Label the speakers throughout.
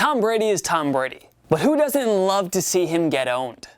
Speaker 1: Tom Brady is Tom Brady, but who doesn't love to see him get owned?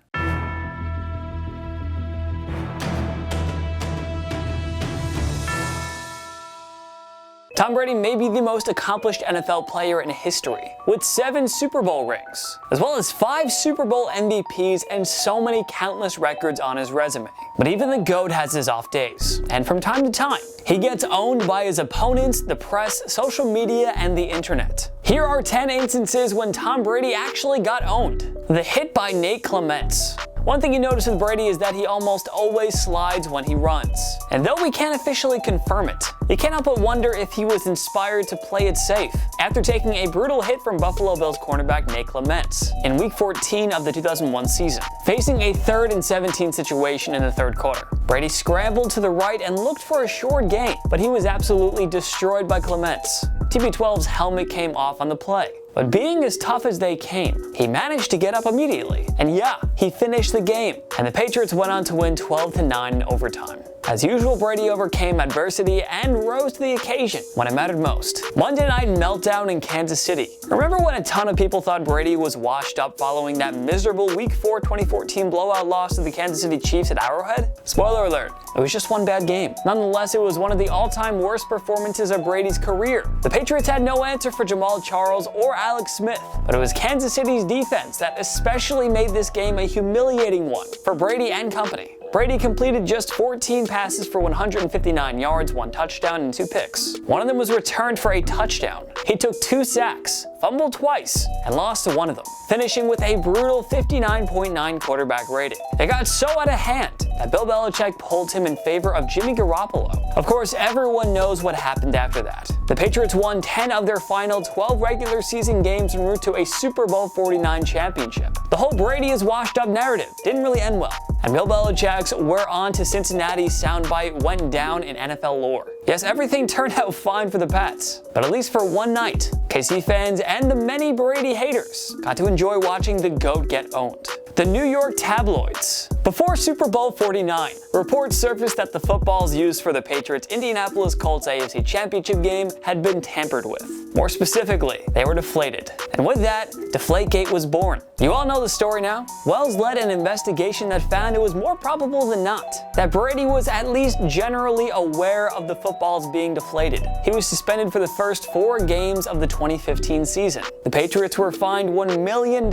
Speaker 1: Tom Brady may be the most accomplished NFL player in history, with 7 Super Bowl rings, as well as 5 Super Bowl MVPs and so many countless records on his resume. But even the GOAT has his off days, and from time to time, he gets owned by his opponents, the press, social media, and the internet. Here are 10 instances when Tom Brady actually got owned. The hit by Nate Clements. One thing you notice with Brady is that he almost always slides when he runs. And though we can't officially confirm it, you can't help but wonder if he was inspired to play it safe after taking a brutal hit from Buffalo Bills cornerback Nate Clements in Week 14 of the 2001 season. Facing a 3rd and 17 situation in the 3rd quarter, Brady scrambled to the right and looked for a short gain, but he was absolutely destroyed by Clements. TB12's helmet came off on the play. But being as tough as they came, he managed to get up immediately. And yeah, he finished the game. And the Patriots went on to win 12-9 in overtime. As usual, Brady overcame adversity and rose to the occasion when it mattered most. Monday night meltdown in Kansas City. Remember when a ton of people thought Brady was washed up following that miserable Week 4 2014 blowout loss to the Kansas City Chiefs at Arrowhead? Spoiler alert, it was just one bad game. Nonetheless, it was one of the all-time worst performances of Brady's career. The Patriots had no answer for Jamal Charles or Alex Smith, but it was Kansas City's defense that especially made this game a humiliating one for Brady and company. Brady completed just 14 passes for 159 yards, 1 touchdown, and 2 picks. One of them was returned for a touchdown. He took 2 sacks, fumbled twice, and lost to one of them, finishing with a brutal 59.9 quarterback rating. It got so out of hand that Bill Belichick pulled him in favor of Jimmy Garoppolo. Of course, everyone knows what happened after that. The Patriots won 10 of their final 12 regular season games en route to a Super Bowl 49 championship. The whole Brady is washed up narrative didn't really end well, and Bill Belichick's "we're on to Cincinnati" soundbite went down in NFL lore. Yes, everything turned out fine for the Pats, but at least for one night, KC fans and the many Brady haters got to enjoy watching the GOAT get owned. The New York tabloids. Before Super Bowl 49, reports surfaced that the footballs used for the Patriots' Indianapolis Colts AFC Championship game had been tampered with. More specifically, they were deflated. And with that, Deflategate was born. You all know the story now. Wells led an investigation that found it was more probable than not that Brady was at least generally aware of the footballs being deflated. He was suspended for the first 4 games of the 2015 season. The Patriots were fined $1 million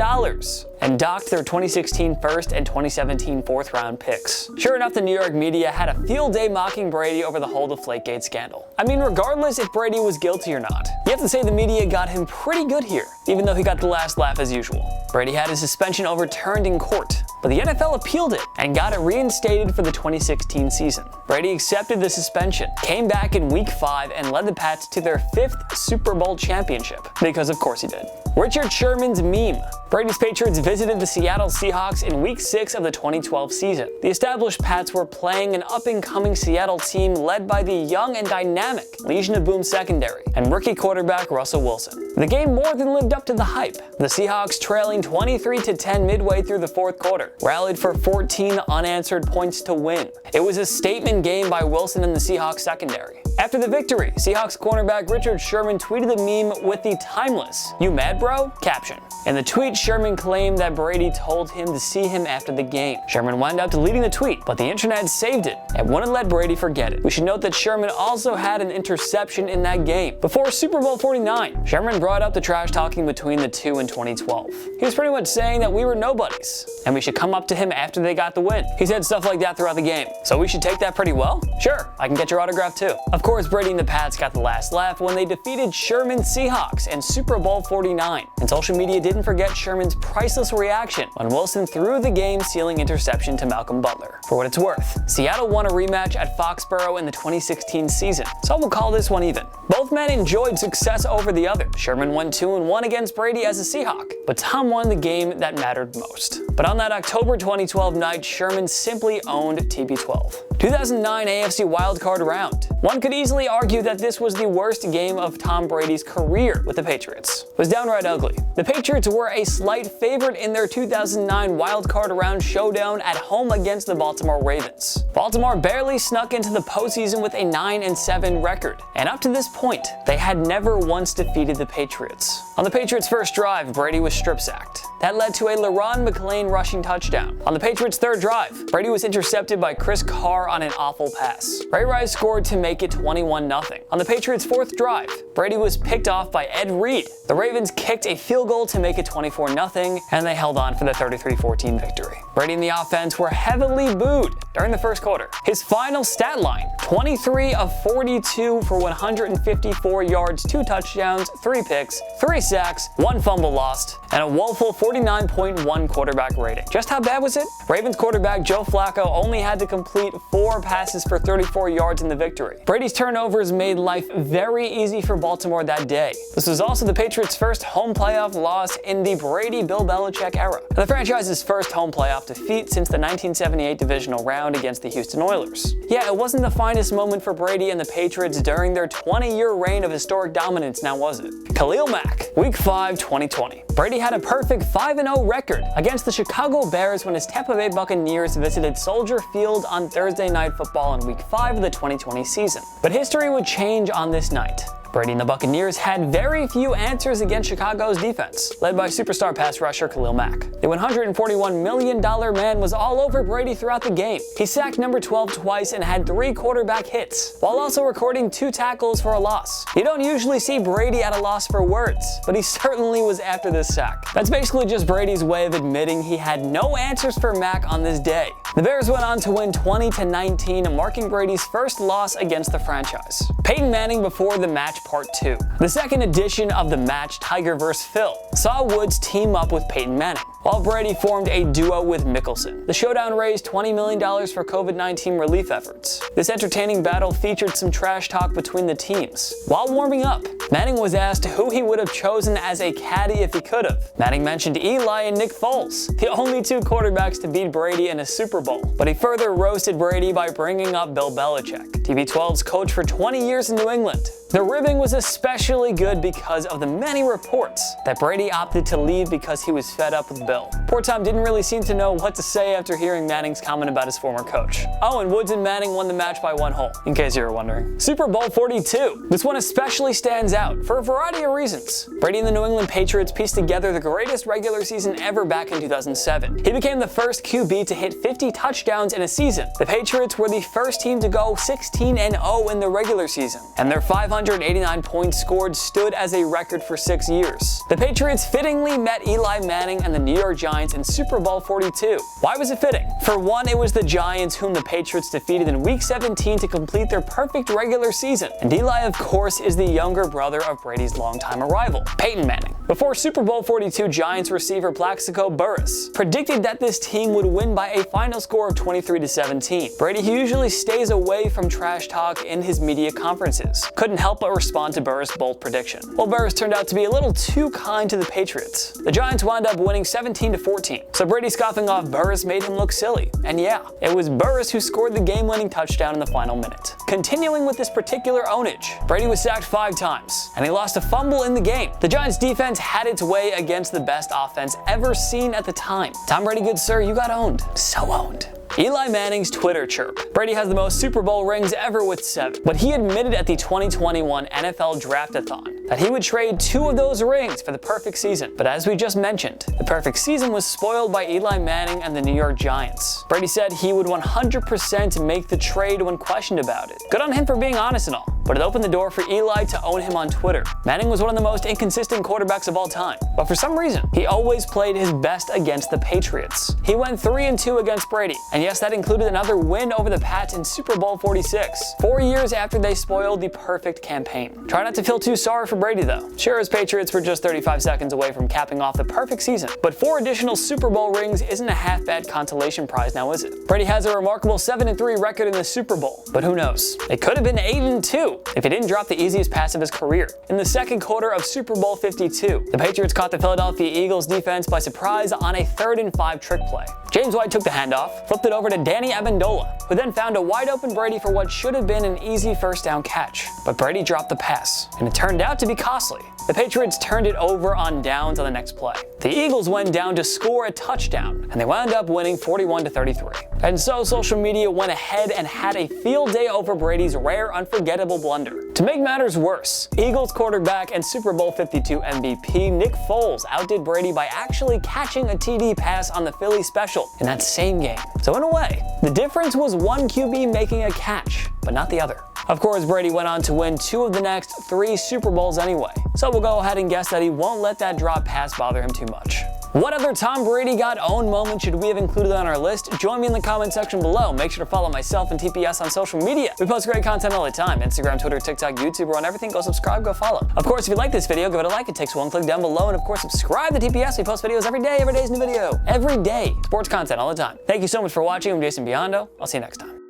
Speaker 1: and docked their 2016 first and 2017 4th round picks. Sure enough, the New York media had a field day mocking Brady over the whole Deflategate scandal. I mean, regardless if Brady was guilty or not, you have to say the media got him pretty good here, even though he got the last laugh as usual. Brady had his suspension overturned in court, but the NFL appealed it and got it reinstated for the 2016 season. Brady accepted the suspension, came back in Week 5, and led the Pats to their 5th Super Bowl championship, because of course he did. Richard Sherman's meme. Brady's Patriots visited the Seattle Seahawks in Week 6 of the 2012 season. The established Pats were playing an up-and-coming Seattle team led by the young and dynamic Legion of Boom secondary and rookie quarterback Russell Wilson. The game more than lived up to the hype. The Seahawks, trailing 23-10 midway through the 4th quarter, rallied for 14 unanswered points to win. It was a statement game by Wilson and the Seahawks secondary. After the victory, Seahawks cornerback Richard Sherman tweeted the meme with the timeless "You mad, bro?" caption. In the tweet, Sherman claimed that Brady told him to see him after the game. Sherman wound up deleting the tweet, but the internet saved it and wouldn't let Brady forget it. We should note that Sherman also had an interception in that game. Before Super Bowl 49, Sherman brought up the trash talking between the two in 2012. He was pretty much saying that we were nobodies and we should come up to him after they got the win. He said stuff like that throughout the game. So we should take that pretty well? Sure, I can get your autograph too. Of course, Brady and the Pats got the last laugh when they defeated Sherman's Seahawks in Super Bowl 49. And social media didn't forget Sherman's priceless reaction when Wilson threw the game-sealing interception to Malcolm Butler. For what it's worth, Seattle won a rematch at Foxborough in the 2016 season, so we'll call this one even. Both men enjoyed success over the other. Sherman went 2-1 against Brady as a Seahawk, but Tom won the game that mattered most. But on that October 2012 night, Sherman simply owned TB12. 2009 AFC wildcard round. One could easily argue that this was the worst game of Tom Brady's career with the Patriots. It was downright ugly. The Patriots were a slight favorite in their 2009 wildcard round showdown at home against the Baltimore Ravens. Baltimore barely snuck into the postseason with a 9-7 record, and up to this point, they had never once defeated the Patriots. On the Patriots' first drive, Brady was strip-sacked. That led to a LeRon McClain rushing touchdown. On the Patriots' third drive, Brady was intercepted by Chris Carr on an awful pass. Ray Rice scored to make it 21-0. On the Patriots' fourth drive, Brady was picked off by Ed Reed. The Ravens kicked a field goal to make it 24-0, and they held on for the 33-14 victory. Brady and the offense were heavily booed during the first quarter. His final stat line, 23 of 42 for 154 yards, 2 touchdowns, 3 picks, 3 sacks, 1 fumble lost, and a woeful 49.1 quarterback rating. Just how bad was it? Ravens quarterback Joe Flacco only had to complete 4 passes for 34 yards in the victory. Brady's turnovers made life very easy for Baltimore that day. This was also the Patriots' first home playoff loss in the Brady-Bill Belichick era, and the franchise's first home playoff defeat since the 1978 divisional round against the Houston Oilers. Yeah, it wasn't the finest moment for Brady and the Patriots during their 20-year reign of historic dominance, now was it? Khalil Mack, Week 5, 2020. Brady had a perfect 5-0 record against the Chicago Bears when his Tampa Bay Buccaneers visited Soldier Field on Thursday Night Football in Week 5 of the 2020 season. But history would change on this night. Brady and the Buccaneers had very few answers against Chicago's defense, led by superstar pass rusher Khalil Mack. The $141 million man was all over Brady throughout the game. He sacked number 12 twice and had 3 quarterback hits, while also recording 2 tackles for a loss. You don't usually see Brady at a loss for words, but he certainly was after this sack. That's basically just Brady's way of admitting he had no answers for Mack on this day. The Bears went on to win 20-19, marking Brady's first loss against the franchise. Peyton Manning before the match Part 2. The second edition of the match, Tiger vs. Phil, saw Woods team up with Peyton Manning, while Brady formed a duo with Mickelson. The showdown raised $20 million for COVID-19 relief efforts. This entertaining battle featured some trash talk between the teams. While warming up, Manning was asked who he would have chosen as a caddy if he could have. Manning mentioned Eli and Nick Foles, the only 2 quarterbacks to beat Brady in a Super Bowl. But he further roasted Brady by bringing up Bill Belichick, TB12's coach for 20 years in New England. The ribbing was especially good because of the many reports that Brady opted to leave because he was fed up with Bill. Poor Tom didn't really seem to know what to say after hearing Manning's comment about his former coach. Oh, and Woods and Manning won the match by 1 hole, in case you were wondering. Super Bowl 42. This one especially stands out for a variety of reasons. Brady and the New England Patriots pieced together the greatest regular season ever back in 2007. He became the first QB to hit 50 touchdowns in a season. The Patriots were the first team to go 16-0 in the regular season, and their 589 points scored stood as a record for 6 years. The Patriots fittingly met Eli Manning and the New York Giants in Super Bowl 42. Why was it fitting? For one, it was the Giants whom the Patriots defeated in Week 17 to complete their perfect regular season. And Eli, of course, is the younger brother of Brady's longtime rival, Peyton Manning. Before Super Bowl 42, Giants receiver Plaxico Burress predicted that this team would win by a final score of 23-17. Brady usually stays away from trash talk in his media conferences. Couldn't help but respond to Burress' bold prediction. Well, Burress turned out to be a little too kind to the Patriots. The Giants wound up winning 17-14, so Brady scoffing off Burress made him look silly. And yeah, it was Burress who scored the game-winning touchdown in the final minute. Continuing with this particular ownage, Brady was sacked 5 times, and he lost a fumble in the game. The Giants' defense had its way against the best offense ever seen at the time. Tom Brady, good sir, you got owned. So owned. Eli Manning's Twitter chirp. Brady has the most Super Bowl rings ever with 7, but he admitted at the 2021 NFL Draft-a-thon that he would trade 2 of those rings for the perfect season. But as we just mentioned, the perfect season was spoiled by Eli Manning and the New York Giants. Brady said he would 100% make the trade when questioned about it. Good on him for being honest and all, but it opened the door for Eli to own him on Twitter. Manning was one of the most inconsistent quarterbacks of all time, but for some reason, he always played his best against the Patriots. He went 3-2 against Brady, And yes, that included another win over the Pats in Super Bowl 46, 4 years after they spoiled the perfect campaign. Try not to feel too sorry for Brady though. Sure, his Patriots were just 35 seconds away from capping off the perfect season, but 4 additional Super Bowl rings isn't a half-bad consolation prize now, is it? Brady has a remarkable 7-3 record in the Super Bowl, but who knows? It could have been 8-2 if he didn't drop the easiest pass of his career. In the second quarter of Super Bowl 52, the Patriots caught the Philadelphia Eagles defense by surprise on a 3rd and 5 trick play. James White took the handoff, flipped it over to Danny Amendola, who then found a wide-open Brady for what should have been an easy first down catch. But Brady dropped the pass, and it turned out to be costly. The Patriots turned it over on downs on the next play. The Eagles went down to score a touchdown, and they wound up winning 41-33. And so social media went ahead and had a field day over Brady's rare, unforgettable blunder. To make matters worse, Eagles quarterback and Super Bowl 52 MVP Nick Foles outdid Brady by actually catching a TD pass on the Philly special in that same game. So in a way, the difference was one QB making a catch, but not the other. Of course, Brady went on to win 2 of the next 3 Super Bowls anyway, so we'll go ahead and guess that he won't let that drop pass bother him too much. What other Tom Brady got owned moment should we have included on our list? Join me in the comment section below. Make sure to follow myself and TPS on social media. We post great content all the time. Instagram, Twitter, TikTok, YouTube, we're on everything. Go subscribe, go follow. Of course, if you like this video, give it a like. It takes one click down below. And of course, subscribe to TPS. We post videos every day. Every day is a new video. Every day. Sports content all the time. Thank you so much for watching. I'm Jason Biondo. I'll see you next time.